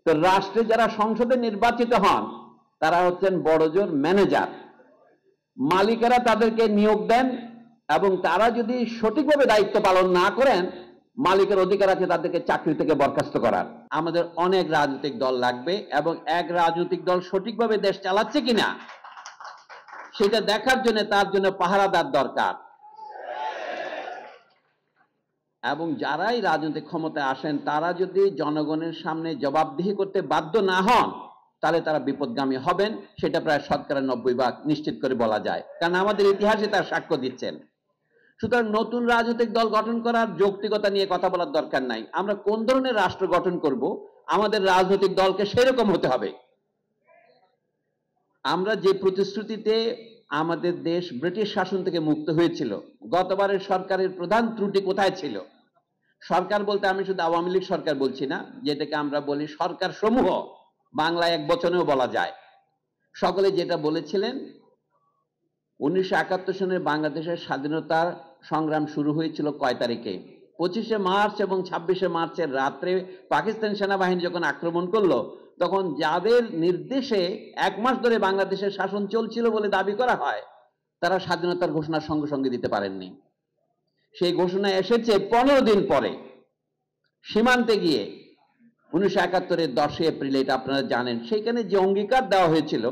তো রাষ্ট্রে যারা সংসদে নির্বাচিত হন তারা হচ্ছেন বড়জোর ম্যানেজার। মালিকেরা তাদেরকে নিয়োগ দেন এবং তারা যদি সঠিকভাবে দায়িত্ব পালন না করেন, মালিকের অধিকার আছে তাদেরকে চাকরি থেকে বরখাস্ত করার। আমাদের অনেক রাজনৈতিক দল লাগবে এবং এক রাজনৈতিক দল সঠিকভাবে দেশ চালাচ্ছে কিনা সেটা দেখার জন্য তার জন্য পাহারাদার দরকার। এবং যারাই রাজনৈতিক ক্ষমতায় আসেন তারা যদি জনগণের সামনে জবাবদিহি করতে বাধ্য না হন তাহলে তারা বিপদগামী হবেন, সেটা প্রায় 90% নিশ্চিত করে বলা যায়, কারণ আমাদের ইতিহাসে তার সাক্ষ্য দিচ্ছেন। সুতরাং নতুন রাজনৈতিক দল গঠন করার যৌক্তিকতা নিয়ে কথা বলার দরকার নাই। আমরা কোন ধরনের রাষ্ট্র গঠন করব, আমাদের রাজনৈতিক দলকে সেরকম হতে হবে। আমরা যে প্রতিশ্রুতিতে আমাদের দেশ ব্রিটিশ শাসন থেকে মুক্ত হয়েছিল, গতবারের সরকারের প্রধান ত্রুটি কোথায় ছিল? সরকার বলতে আমি শুধু আওয়ামী লীগ সরকার বলছি না, যেটাকে আমরা বলি সরকার সমূহ, বাংলা এক বচনেও বলা যায়। সকলে যেটা বলেছিলেন, 1971 সনে বাংলাদেশের স্বাধীনতার সংগ্রাম শুরু হয়েছিল কয় তারিখে? 25শে মার্চ এবং 26শে মার্চের রাত্রে পাকিস্তান সেনাবাহিনী যখন আক্রমণ করলো, তখন যাদের নির্দেশে 1 মাস ধরে বাংলাদেশের শাসন চলছিল বলে দাবি করা হয়, তারা স্বাধীনতার ঘোষণার সঙ্গে সঙ্গে দিতে পারেননি। সেই ঘোষণা এসেছে 15 দিন পরে সীমান্তে গিয়ে 1971-এর 10 এপ্রিল। এটা আপনারা জানেন। সেইখানে যে অঙ্গীকার দেওয়া হয়েছিল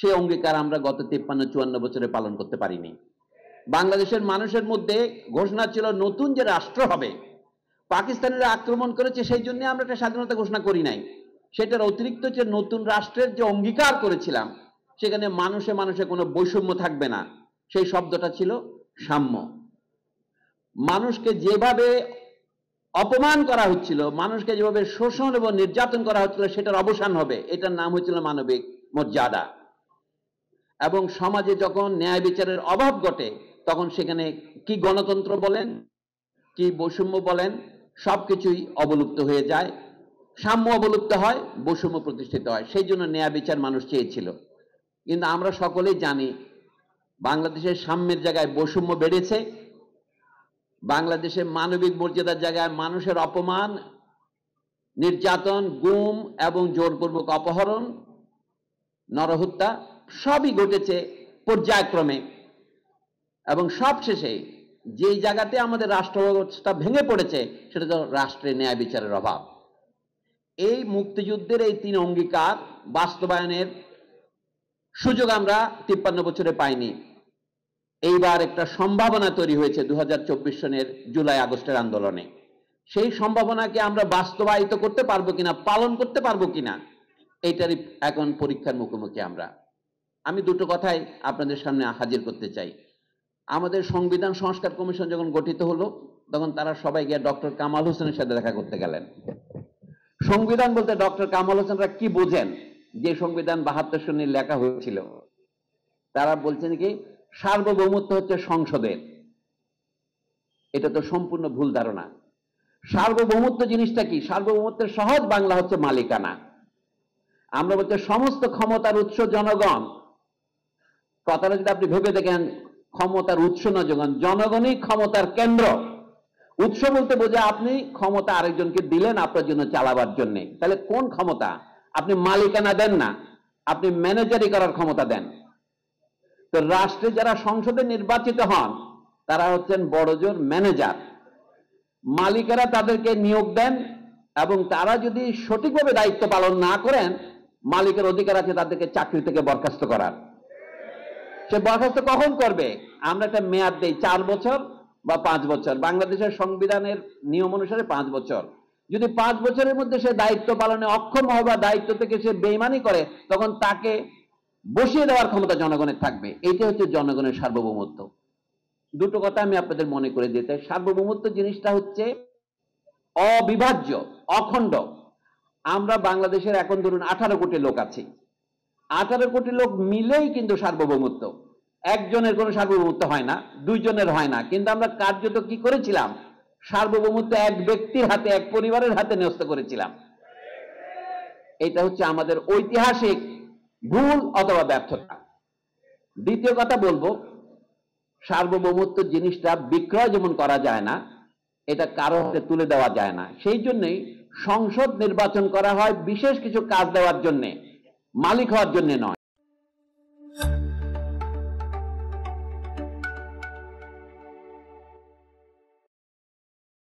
সেই অঙ্গীকার আমরা গত 53-54 বছরে পালন করতে পারিনি। বাংলাদেশের মানুষের মধ্যে ঘোষণা ছিল নতুন যে রাষ্ট্র হবে, পাকিস্তানিরা আক্রমণ করেছে সেই জন্য আমরা একটা স্বাধীনতা ঘোষণা করি নাই। সেটার অতিরিক্ত যে নতুন রাষ্ট্রের যে অঙ্গীকার করেছিলাম, সেখানে মানুষে মানুষে কোনো বৈষম্য থাকবে না, সেই শব্দটা ছিল সাম্য। মানুষকে যেভাবে অপমান করা হচ্ছিল, মানুষকে যেভাবে শোষণ এবং নির্যাতন করা হচ্ছিল, সেটার অবসান হবে। এটার নাম হচ্ছিল মানবিক মর্যাদা। এবং সমাজে যখন ন্যায় বিচারের অভাব ঘটে, তখন সেখানে কি গণতন্ত্র বলেন, কি বৈষম্য বলেন, সবকিছুই অবলুপ্ত হয়ে যায়। সাম্য অবলুপ্ত হয়, বৈষম্য প্রতিষ্ঠিত হয়। সেই জন্য ন্যায় বিচার মানুষ চেয়েছিল। কিন্তু আমরা সকলেই জানি বাংলাদেশের সাম্যের জায়গায় বৈষম্য বেড়েছে। বাংলাদেশের মানবিক মর্যাদার জায়গায় মানুষের অপমান, নির্যাতন, গুম এবং জোরপূর্বক অপহরণ, নরহত্যা সবই ঘটেছে পর্যায়ক্রমে। এবং সবশেষে যেই জায়গাতে আমাদের রাষ্ট্র ব্যবস্থা ভেঙে পড়েছে সেটা তো রাষ্ট্রের ন্যায় বিচারের অভাব। এই মুক্তিযুদ্ধের এই 3 অঙ্গীকার বাস্তবায়নের সুযোগ আমরা 53 বছরে পাইনি। এইবার একটা সম্ভাবনা তৈরি হয়েছে 2024 সনের জুলাই আগস্টের আন্দোলনে। সেই সম্ভাবনাকে আমরা বাস্তবায়িত করতে পারবো কিনা, পালন করতে পারবো কিনা, এইটারই এখন পরীক্ষার মুখোমুখি আমরা। আমি দুটো কথাই আপনাদের সামনে হাজির করতে চাই। আমাদের সংবিধান সংস্কার কমিশন যখন গঠিত হলো, তখন তারা সবাই গিয়ে ডক্টর কামাল হোসেনের সাথে দেখা করতে গেলেন। সংবিধান বলতে ডক্টর কামাল হোসেনরা কি বোঝেন? যে সংবিধান 72 সনে লেখা হয়েছিল, তারা বলছেন কি সার্বভৌমত্ব হচ্ছে সংসদের। এটা তো সম্পূর্ণ ভুল ধারণা। সার্বভৌমত্ব জিনিসটা কি? সার্বভৌমত্বের সহজ বাংলা হচ্ছে মালিকানা। আমরা বলতে সমস্ত ক্ষমতার উৎস জনগণ। কথাটা যদি আপনি ভেবে দেখেন, ক্ষমতার উৎস না জনগণ, জনগণই ক্ষমতার কেন্দ্র। উৎস বলতে বোঝা আপনি ক্ষমতা আরেকজনকে দিলেন আপনার জন্য চালাবার জন্য। তাহলে কোন ক্ষমতা? আপনি মালিকানা দেন না, আপনি ম্যানেজারি করার ক্ষমতা দেন। তো রাষ্ট্রে যারা সংসদে নির্বাচিত হন তারা হচ্ছেন বড়জোর ম্যানেজার। মালিকেরা তাদেরকে নিয়োগ দেন এবং তারা যদি সঠিকভাবে দায়িত্ব পালন না করেন, মালিকের অধিকার আছে তাদেরকে চাকরি থেকে বরখাস্ত করার। সে বরখাস্ত কখন করবে? আমরা একটা মেয়াদ দেই 4 বছর বা 5 বছর। বাংলাদেশের সংবিধানের নিয়ম অনুসারে 5 বছর। যদি 5 বছরের মধ্যে সে দায়িত্ব পালনে অক্ষম হয় বা দায়িত্ব থেকে সে বেইমানি করে, তখন তাকে বসিয়ে দেওয়ার ক্ষমতা জনগণের থাকবে। এইটা হচ্ছে জনগণের সার্বভৌমত্ব। দুটো কথা আমি আপনাদের মনে করে দিতে। সার্বভৌমত্ব জিনিসটা হচ্ছে অবিভাজ্য, অখণ্ড। আমরা বাংলাদেশের এখন ধরুন 18 কোটি লোক আছি। 18 কোটি লোক মিলেই কিন্তু সার্বভৌমত্ব। একজনের কোনো সার্বভৌমত্ব হয় না, 2 জনের হয় না। কিন্তু আমরা কার্যত কি করেছিলাম? সার্বভৌমত্ব এক ব্যক্তির হাতে, এক পরিবারের হাতে ন্যস্ত করেছিলাম। এটা হচ্ছে আমাদের ঐতিহাসিক ভুল অথবা ব্যর্থতা। দ্বিতীয় কথা বলবো, সার্বভৌমত্ব জিনিসটা বিক্রয় যেমন করা যায় না, এটা কারো হাতে তুলে দেওয়া যায় না। সেই জন্যই সংসদ নির্বাচন করা হয় বিশেষ কিছু কাজ দেওয়ার জন্য, মালিক হওয়ার জন্য নয়।